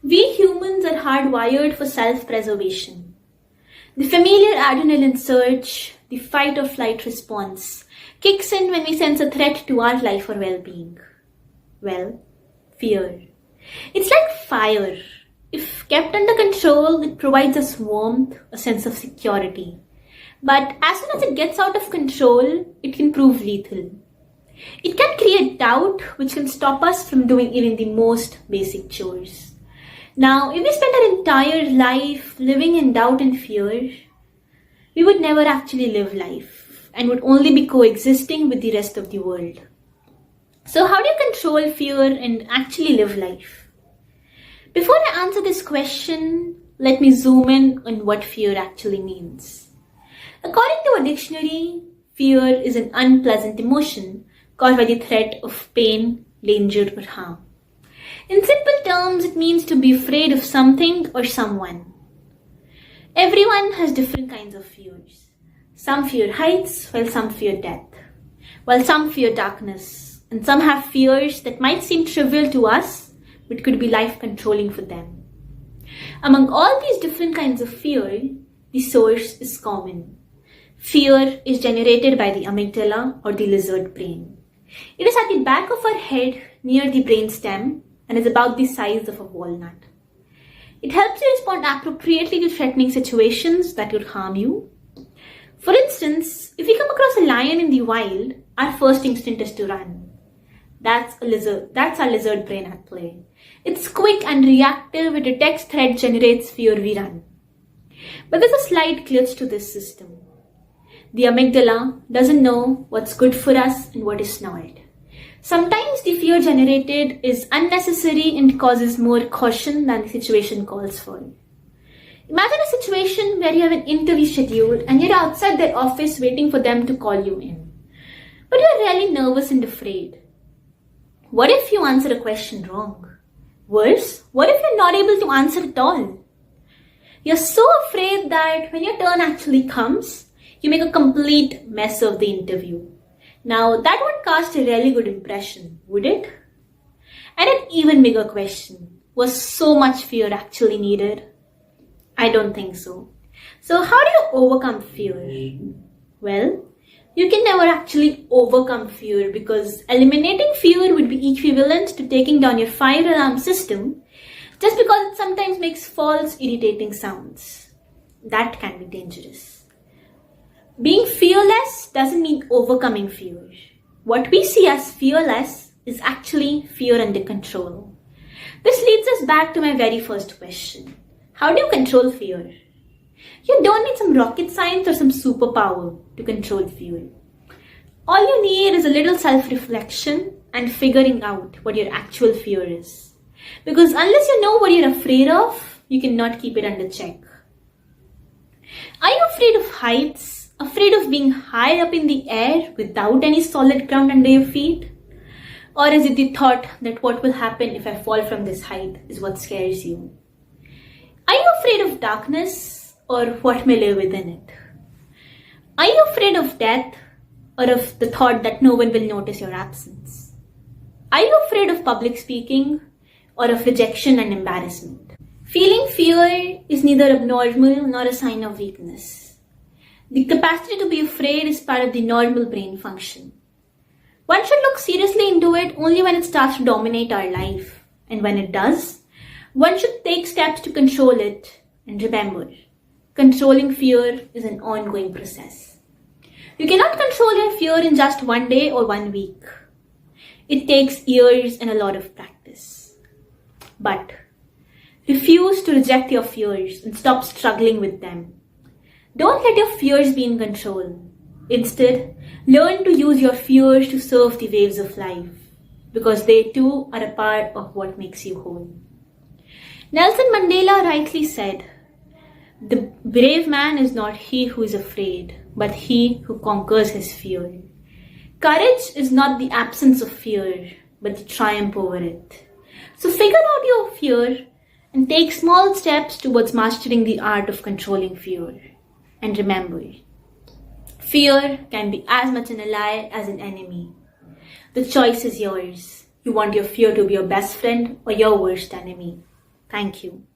We humans are hardwired for self-preservation. The familiar adrenaline surge, the fight or flight response, kicks in when we sense a threat to our life or well-being. Well, fear. It's like fire. If kept under control, it provides us warmth, a sense of security. But as soon as it gets out of control, it can prove lethal. It can create doubt, which can stop us from doing even the most basic chores. Now, if we spend our entire life living in doubt and fear, we would never actually live life and would only be coexisting with the rest of the world. So how do you control fear and actually live life? Before I answer this question, let me zoom in on what fear actually means. According to a dictionary, fear is an unpleasant emotion caused by the threat of pain, danger, or harm. In simple terms, it means to be afraid of something or someone. Everyone has different kinds of fears. Some fear heights, while some fear death. While some fear darkness. And some have fears that might seem trivial to us, but could be life-controlling for them. Among all these different kinds of fear, the source is common. Fear is generated by the amygdala or the lizard brain. It is at the back of our head near the brainstem and is about the size of a walnut. It helps you respond appropriately to threatening situations that could harm you. For instance, if we come across a lion in the wild, our first instinct is to run. That's our lizard brain at play. It's quick and reactive. It detects threat, generates fear, we run. But there's a slight glitch to this system. The amygdala doesn't know what's good for us and what is not. Sometimes the fear generated is unnecessary and causes more caution than the situation calls for. Imagine a situation where you have an interview scheduled and you're outside their office waiting for them to call you in. But you're really nervous and afraid. What if you answer a question wrong? Worse, what if you're not able to answer at all? You're so afraid that when your turn actually comes, you make a complete mess of the interview. Now, that would cast a really good impression, would it? And an even bigger question, was so much fear actually needed? I don't think so. So how do you overcome fear? Well, you can never actually overcome fear because eliminating fear would be equivalent to taking down your fire alarm system just because it sometimes makes false, irritating sounds. That can be dangerous. Being fearless doesn't mean overcoming fear. What we see as fearless is actually fear under control. This leads us back to my very first question. How do you control fear? You don't need some rocket science or some superpower to control fear. All you need is a little self-reflection and figuring out what your actual fear is. Because unless you know what you're afraid of, you cannot keep it under check. Are you afraid of heights? Afraid of being high up in the air without any solid ground under your feet? Or is it the thought that what will happen if I fall from this height is what scares you? Are you afraid of darkness or what may lay within it? Are you afraid of death or of the thought that no one will notice your absence? Are you afraid of public speaking or of rejection and embarrassment? Feeling fear is neither abnormal nor a sign of weakness. The capacity to be afraid is part of the normal brain function. One should look seriously into it only when it starts to dominate our life. And when it does, one should take steps to control it. And remember, controlling fear is an ongoing process. You cannot control your fear in just one day or 1 week. It takes years and a lot of practice. But refuse to reject your fears and stop struggling with them. Don't let your fears be in control. Instead, learn to use your fears to surf the waves of life, because they too are a part of what makes you whole. Nelson Mandela rightly said, "The brave man is not he who is afraid, but he who conquers his fear." Courage is not the absence of fear, but the triumph over it. So figure out your fear and take small steps towards mastering the art of controlling fear. And remember, fear can be as much an ally as an enemy. The choice is yours. You want your fear to be your best friend or your worst enemy. Thank you.